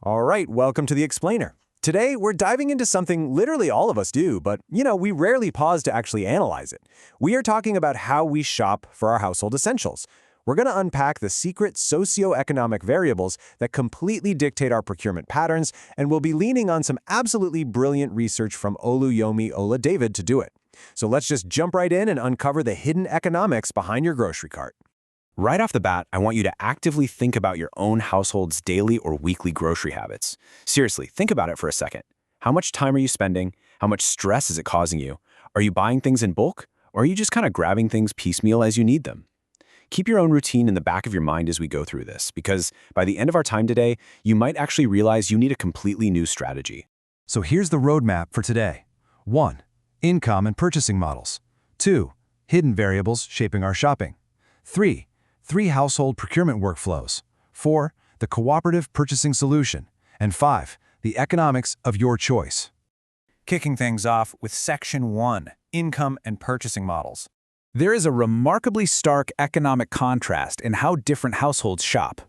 All right, welcome to the Explainer. Today, we're diving into something literally all of us do, but, we rarely pause to actually analyze it. We are talking about how we shop for our household essentials. We're going to unpack the secret socioeconomic variables that completely dictate our procurement patterns, and we'll be leaning on some absolutely brilliant research from Oluyomi Oladavid to do it. So let's just jump right in and uncover the hidden economics behind your grocery cart. Right off the bat, I want you to actively think about your own household's daily or weekly grocery habits. Seriously, think about it for a second. How much time are you spending? How much stress is it causing you? Are you buying things in bulk? Or are you just kind of grabbing things piecemeal as you need them? Keep your own routine in the back of your mind as we go through this, because by the end of our time today, you might actually realize you need a completely new strategy. So here's the roadmap for today. 1. Income and purchasing models. 2. Hidden variables shaping our shopping. 3. Household procurement workflows. 4. The cooperative purchasing solution. And 5. The economics of your choice. Kicking things off with Section 1, Income and Purchasing Models. There is a remarkably stark economic contrast in how different households shop.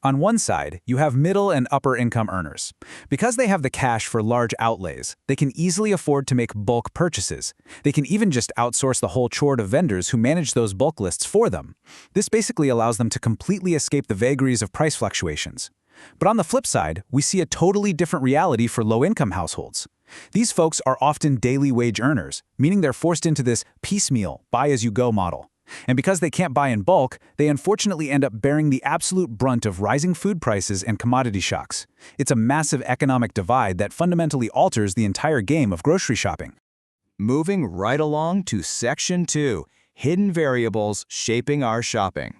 On one side, you have middle and upper income earners. Because they have the cash for large outlays, they can easily afford to make bulk purchases. They can even just outsource the whole chore to vendors who manage those bulk lists for them. This basically allows them to completely escape the vagaries of price fluctuations. But on the flip side, we see a totally different reality for low-income households. These folks are often daily wage earners, meaning they're forced into this piecemeal, buy-as-you-go model. And because they can't buy in bulk, they unfortunately end up bearing the absolute brunt of rising food prices and commodity shocks. It's a massive economic divide that fundamentally alters the entire game of grocery shopping. Moving right along to Section 2, Hidden Variables Shaping Our Shopping.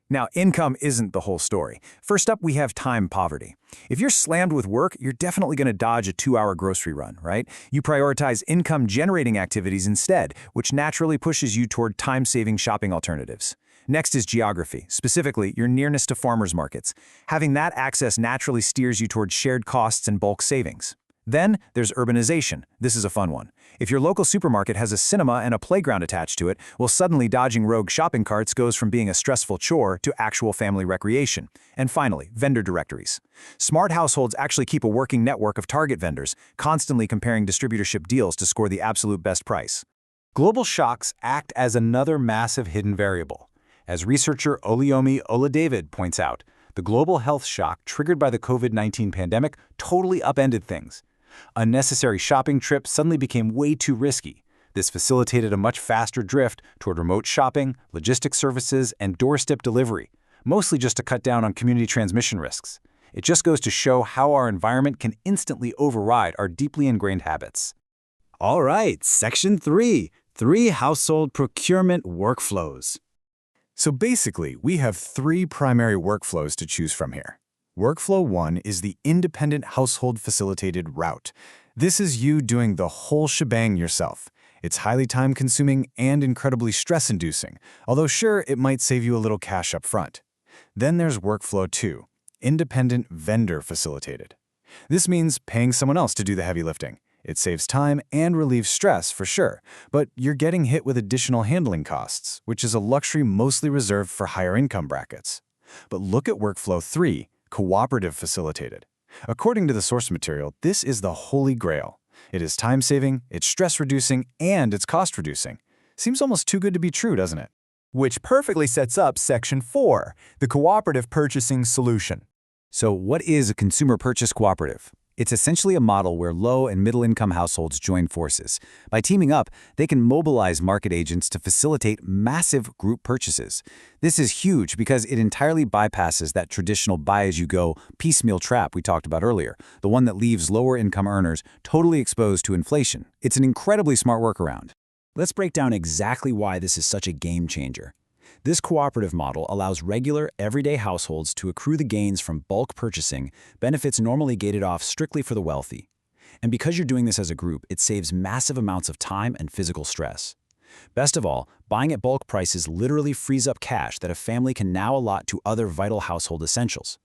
Now, income isn't the whole story. First up, we have time poverty. If you're slammed with work, you're definitely going to dodge a 2-hour grocery run, right? You prioritize income-generating activities instead, which naturally pushes you toward time-saving shopping alternatives. Next is geography, specifically your nearness to farmers markets. Having that access naturally steers you toward shared costs and bulk savings. Then there's urbanization. This is a fun one. If your local supermarket has a cinema and a playground attached to it, well, suddenly dodging rogue shopping carts goes from being a stressful chore to actual family recreation. And finally, vendor directories. Smart households actually keep a working network of target vendors, constantly comparing distributorship deals to score the absolute best price. Global shocks act as another massive hidden variable. As researcher Oluyomi Oladavid points out, the global health shock triggered by the COVID-19 pandemic totally upended things. Unnecessary shopping trips suddenly became way too risky. This facilitated a much faster drift toward remote shopping, logistics services, and doorstep delivery, mostly just to cut down on community transmission risks. It just goes to show how our environment can instantly override our deeply ingrained habits. All right, Section 3, household procurement workflows. So basically, we have 3 primary workflows to choose from here. Workflow 1 is the independent household facilitated route. This is you doing the whole shebang yourself. It's highly time-consuming and incredibly stress-inducing, although sure, it might save you a little cash up front. Then there's Workflow 2, independent vendor facilitated. This means paying someone else to do the heavy lifting. It saves time and relieves stress for sure, but you're getting hit with additional handling costs, which is a luxury mostly reserved for higher income brackets. But look at Workflow 3, cooperative facilitated. According to the source material, this is the holy grail. It is time-saving, it's stress-reducing, and it's cost-reducing. Seems almost too good to be true, doesn't it? Which perfectly sets up Section 4, the cooperative purchasing solution. So what is a consumer purchase cooperative? It's essentially a model where low- and middle-income households join forces. By teaming up, they can mobilize market agents to facilitate massive group purchases. This is huge because it entirely bypasses that traditional buy-as-you-go piecemeal trap we talked about earlier, the one that leaves lower-income earners totally exposed to inflation. It's an incredibly smart workaround. Let's break down exactly why this is such a game changer. This cooperative model allows regular, everyday households to accrue the gains from bulk purchasing, benefits normally gated off strictly for the wealthy. And because you're doing this as a group, it saves massive amounts of time and physical stress. Best of all, buying at bulk prices literally frees up cash that a family can now allot to other vital household essentials.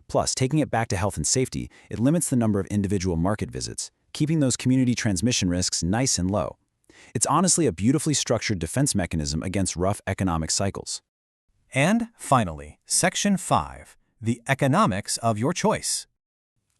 Plus, taking it back to health and safety, it limits the number of individual market visits, keeping those community transmission risks nice and low. It's honestly a beautifully structured defense mechanism against rough economic cycles. And finally, Section 5, the economics of your choice.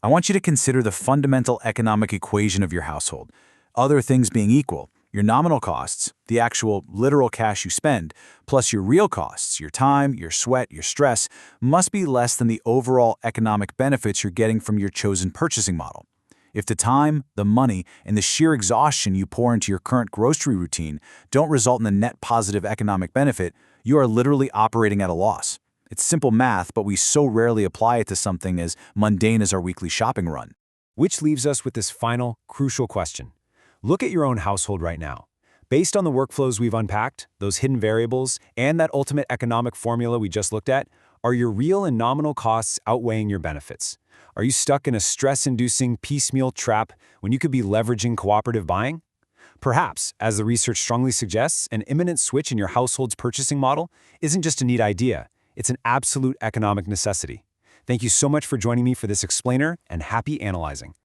I want you to consider the fundamental economic equation of your household. Other things being equal, your nominal costs, the actual literal cash you spend, plus your real costs, your time, your sweat, your stress, must be less than the overall economic benefits you're getting from your chosen purchasing model. If the time, the money, and the sheer exhaustion you pour into your current grocery routine don't result in a net positive economic benefit, you are literally operating at a loss. It's simple math, but we so rarely apply it to something as mundane as our weekly shopping run. Which leaves us with this final, crucial question. Look at your own household right now. Based on the workflows we've unpacked, those hidden variables, and that ultimate economic formula we just looked at, are your real and nominal costs outweighing your benefits? Are you stuck in a stress-inducing piecemeal trap when you could be leveraging cooperative buying? Perhaps, as the research strongly suggests, an imminent switch in your household's purchasing model isn't just a neat idea, it's an absolute economic necessity. Thank you so much for joining me for this explainer, and happy analyzing.